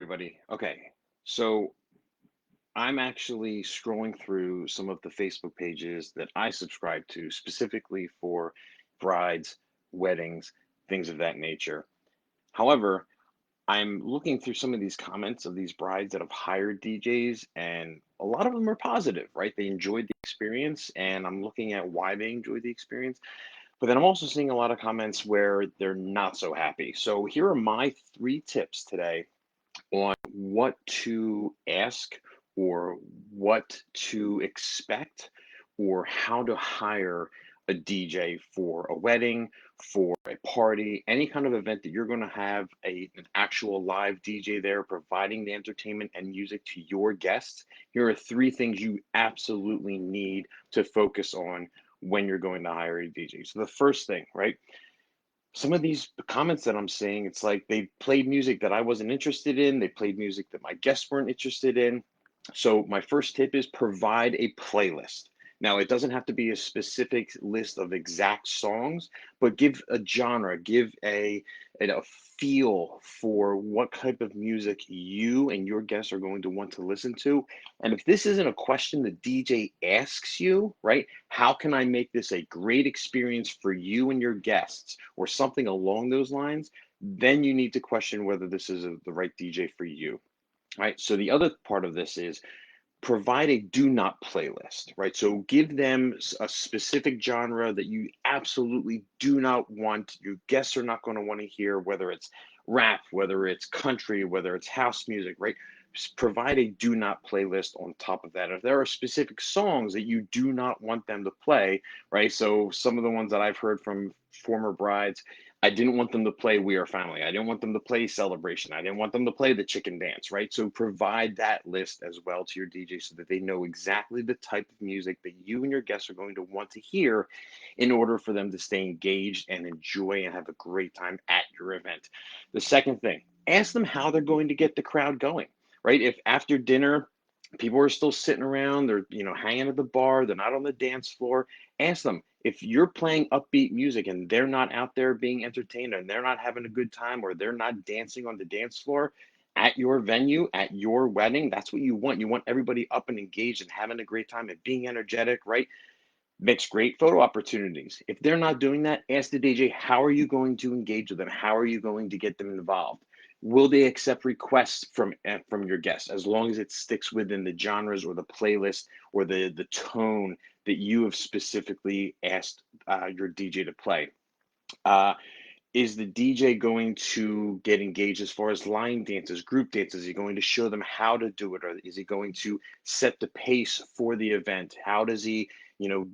everybody. Okay, so I'm actually scrolling through some of the Facebook pages that I subscribe to specifically for brides, weddings, things of that nature. However, I'm looking through some of these comments of these brides that have hired DJs, and a lot of them are positive, right? They enjoyed the experience, and I'm looking at why they enjoyed the experience. But then I'm also seeing a lot of comments where they're not so happy. So here are my three tips today on what to ask or what to expect or how to hire a DJ for a wedding, for a party, any kind of event that you're going to have an actual live DJ there providing the entertainment and music to your guests. Here are three things you absolutely need to focus on when you're going to hire a DJ. So the first thing, right? Some of these comments that I'm seeing, it's like they played music that I wasn't interested in. They played music that my guests weren't interested in. So my first tip is provide a playlist. Now, it doesn't have to be a specific list of exact songs, but give a genre, give a feel for what type of music you and your guests are going to want to listen to. And if this isn't a question the DJ asks you, right? How can I make this a great experience for you and your guests, or something along those lines? Then you need to question whether this is the right DJ for you. Right. So the other part of this is provide a do not playlist, right? So give them a specific genre that you absolutely do not want, your guests are not going to want to hear, whether it's rap, whether it's country, whether it's house music, right? Provide a do not playlist on top of that. If there are specific songs that you do not want them to play, right? So some of the ones that I've heard from former brides, I didn't want them to play We Are Family. I didn't want them to play Celebration. I didn't want them to play the Chicken Dance, right? So provide that list as well to your DJ so that they know exactly the type of music that you and your guests are going to want to hear in order for them to stay engaged and enjoy and have a great time at your event. The second thing, ask them how they're going to get the crowd going, right? If after dinner, people are still sitting around, they're, hanging at the bar, they're not on the dance floor, ask them, if you're playing upbeat music and they're not out there being entertained and they're not having a good time or they're not dancing on the dance floor at your venue, at your wedding, that's what you want. You want everybody up and engaged and having a great time and being energetic, right? Makes great photo opportunities. If they're not doing that, ask the DJ, how are you going to engage with them? How are you going to get them involved? Will they accept requests from your guests as long as it sticks within the genres or the playlist or the tone that you have specifically asked your DJ to play? Uh, is the DJ going to get engaged as far as line dances, group dances? Is he going to show them how to do it, or is he going to set the pace for the event? How does he,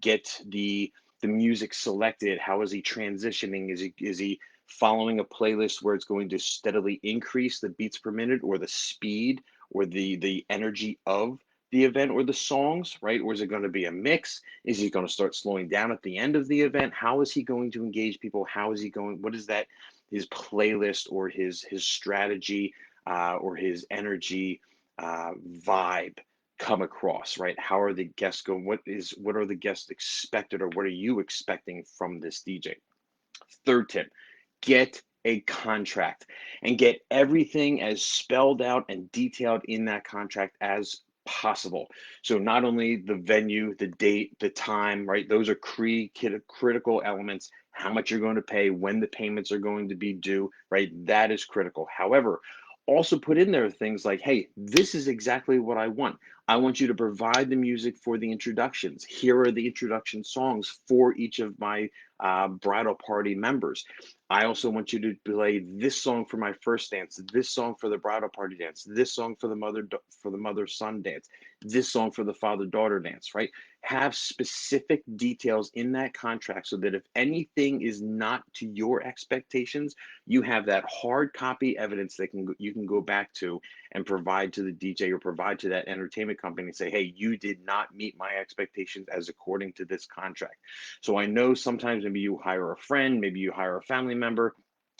get the music selected? How is he transitioning? Is he following a playlist where it's going to steadily increase the beats per minute, or the speed, or the energy of the event or the songs, right? Or is it going to be a mix? Is he going to start slowing down at the end of the event? How is he going to engage people? How is he going? What is that? His playlist or his strategy or his energy vibe come across, right? How are the guests going? What are the guests expected, or what are you expecting from this DJ? Third tip: get a contract and get everything as spelled out and detailed in that contract as possible. So not only the venue, the date, the time, right? Those are critical elements. How much you're going to pay, when the payments are going to be due, right? That is critical. However, also put in there things like, hey, this is exactly what I want. I want you to provide the music for the introductions. Here are the introduction songs for each of my bridal party members. I also want you to play this song for my first dance, this song for the bridal party dance, this song for the mother son dance, this song for the father daughter dance, right? Have specific details in that contract so that if anything is not to your expectations, you have that hard copy evidence that you can go back to and provide to the DJ or provide to that entertainment company and say, hey, you did not meet my expectations as according to this contract. So I know sometimes maybe you hire a friend, maybe you hire a family member,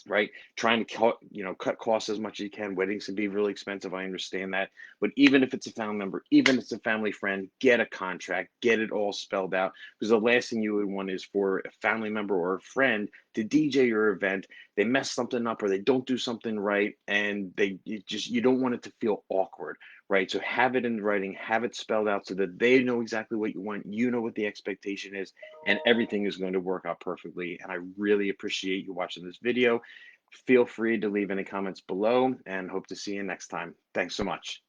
right? Trying to cut costs as much as you can. Weddings can be really expensive. I understand that. But even if it's a family member, even if it's a family friend, get a contract, get it all spelled out. Because the last thing you would want is for a family member or a friend to DJ your event, they mess something up or they don't do something right, and you don't want it to feel awkward, right? So have it in writing, have it spelled out so that they know exactly what you want, you know what the expectation is, and everything is going to work out perfectly. And I really appreciate you watching this video. Feel free to leave any comments below and hope to see you next time. Thanks so much.